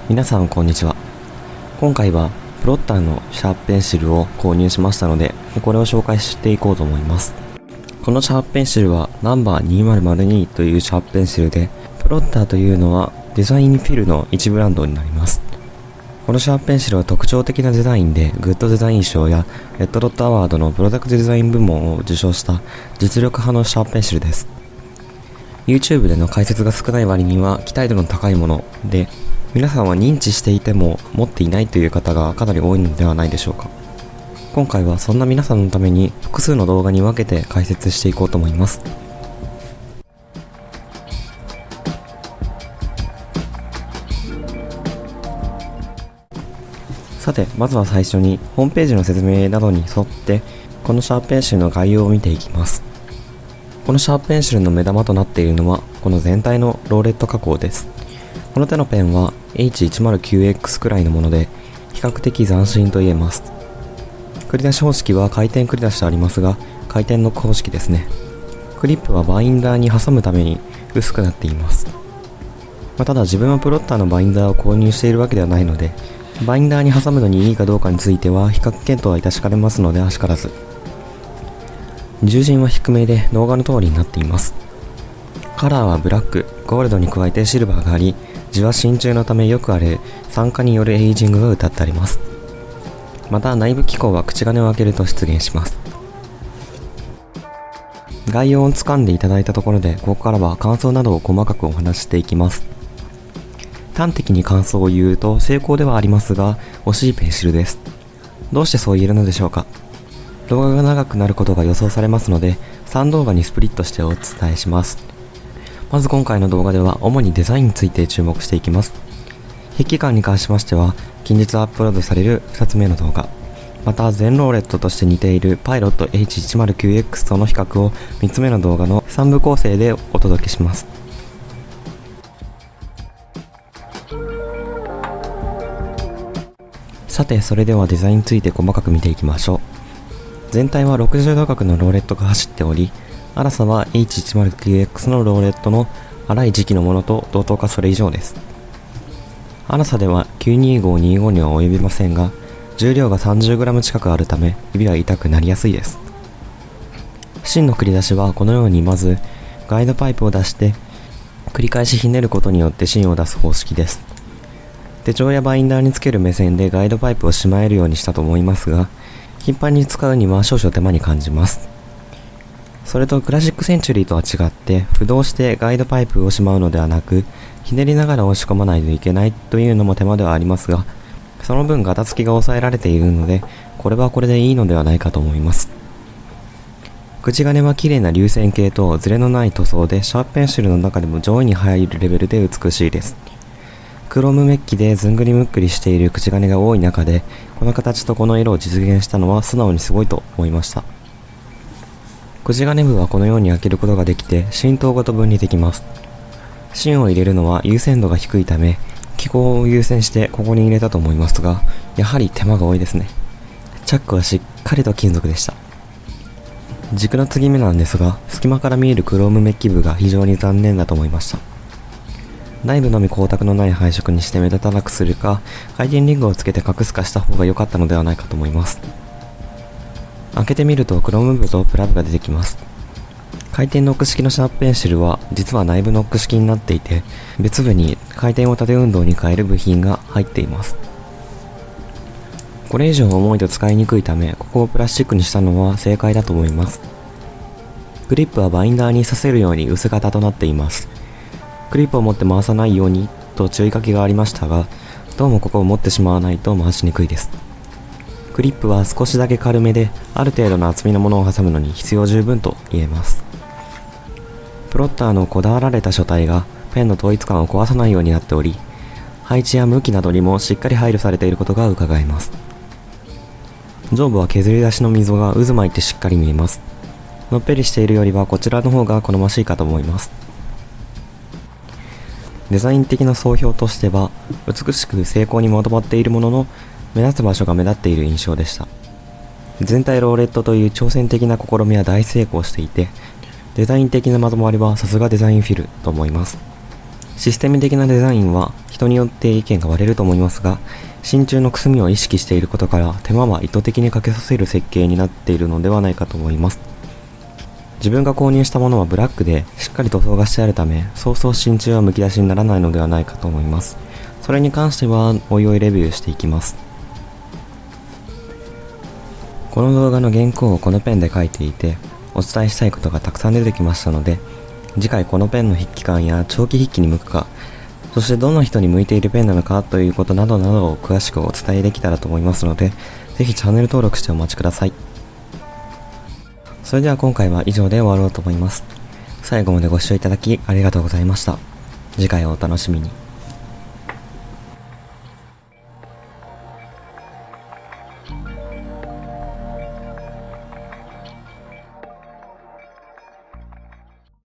皆さんこんにちは。今回はプロッターのシャープペンシルを購入しましたので、これを紹介していこうと思います。このシャープペンシルはナンバー2002というシャープペンシルで、プロッターというのはデザインフィルの一ブランドになります。このシャープペンシルは特徴的なデザインでグッドデザイン賞やレッドドットアワードのプロダクトデザイン部門を受賞した実力派のシャープペンシルです。YouTube での解説が少ない割には期待度の高いもので、皆さんは認知していても持っていないという方がかなり多いのではないでしょうか。今回はそんな皆さんのために複数の動画に分けて解説していこうと思います。さて、まずは最初にホームページの説明などに沿ってこのシャープペンシルの概要を見ていきます。このシャープペンシルの目玉となっているのはこの全体のローレット加工です。この手のペンは H109X くらいのもので比較的斬新と言えます。繰り出し方式は回転繰り出してありますが、回転ノック方式ですね。クリップはバインダーに挟むために薄くなっています。ただ自分はプロッターのバインダーを購入しているわけではないので、バインダーに挟むのにいいかどうかについては比較検討は致しかねますのであしからず。重心は低めで動画の通りになっています。カラーはブラック、ゴールドに加えてシルバーがあり、字は真鍮のためよくある酸化によるエイジングが謳ってあります。また内部機構は口金を開けると出現します。概要をつかんでいただいたところで、ここからは感想などを細かくお話していきます。端的に感想を言うと成功ではありますが惜しいペンシルです。どうしてそう言えるのでしょうか。動画が長くなることが予想されますので3動画にスプリットしてお伝えします。まず今回の動画では主にデザインについて注目していきます。筆記感に関しましては近日アップロードされる2つ目の動画、また全ローレットとして似ているパイロット H109X との比較を3つ目の動画の3部構成でお届けします。さて、それではデザインについて細かく見ていきましょう。全体は60度角のローレットが走っており、粗さは H109X のローレットの粗い時期のものと同等かそれ以上です。粗さでは92525には及びませんが、重量が 30g 近くあるため指は痛くなりやすいです。芯の繰り出しはこのようにまずガイドパイプを出して繰り返しひねることによって芯を出す方式です。手帳やバインダーにつける目線でガイドパイプをしまえるようにしたと思いますが、頻繁に使うには少々手間に感じます。それとクラシックセンチュリーとは違って不動してガイドパイプをしまうのではなく、ひねりながら押し込まないといけないというのも手間ではありますが、その分ガタつきが抑えられているので、これはこれでいいのではないかと思います。口金は綺麗な流線形とズレのない塗装でシャープペンシルの中でも上位に入るレベルで美しいです。クロームメッキでずんぐりむっくりしている口金が多い中で、この形とこの色を実現したのは素直にすごいと思いました。口金部はこのように開けることができて浸透ごと分離できます。芯を入れるのは優先度が低いため気候を優先してここに入れたと思いますが、やはり手間が多いですね。チャックはしっかりと金属でした。軸の継ぎ目なんですが、隙間から見えるクロームメッキ部が非常に残念だと思いました。内部のみ光沢のない配色にして目立たなくするか、回転リングをつけて隠すかした方が良かったのではないかと思います。開けてみるとクローム部とプラ部が出てきます。回転ノック式のシャープペンシルは実は内部ノック式になっていて、別部に回転を縦運動に変える部品が入っています。これ以上重いと使いにくいため、ここをプラスチックにしたのは正解だと思います。グリップはバインダーに刺せるように薄型となっています。クリップを持って回さないようにと注意書きがありましたが、どうもここを持ってしまわないと回しにくいです。クリップは少しだけ軽めで、ある程度の厚みのものを挟むのに必要十分と言えます。プロッターのこだわられた書体がペンの統一感を壊さないようになっており、配置や向きなどにもしっかり配慮されていることが伺えます。上部は削り出しの溝が渦巻いてしっかり見えます。のっぺりしているよりはこちらの方が好ましいかと思います。デザイン的な総評としては、美しく精巧にまとまっているものの、目立つ場所が目立っている印象でした。全体ローレットという挑戦的な試みは大成功していて、デザイン的なまとまりはさすがデザインフィルと思います。システム的なデザインは人によって意見が割れると思いますが、真鍮のくすみを意識していることから手間は意図的にかけさせる設計になっているのではないかと思います。自分が購入したものはブラックでしっかり塗装がしてあるため、そうそう真鍮はむき出しにならないのではないかと思います。それに関してはおいおいレビューしていきます。この動画の原稿をこのペンで書いていて、お伝えしたいことがたくさん出てきましたので、次回このペンの筆記感や長期筆記に向くか、そしてどの人に向いているペンなのかということなどなどを詳しくお伝えできたらと思いますので、ぜひチャンネル登録してお待ちください。それでは今回は以上で終わろうと思います。最後までご視聴いただきありがとうございました。次回をお楽しみに。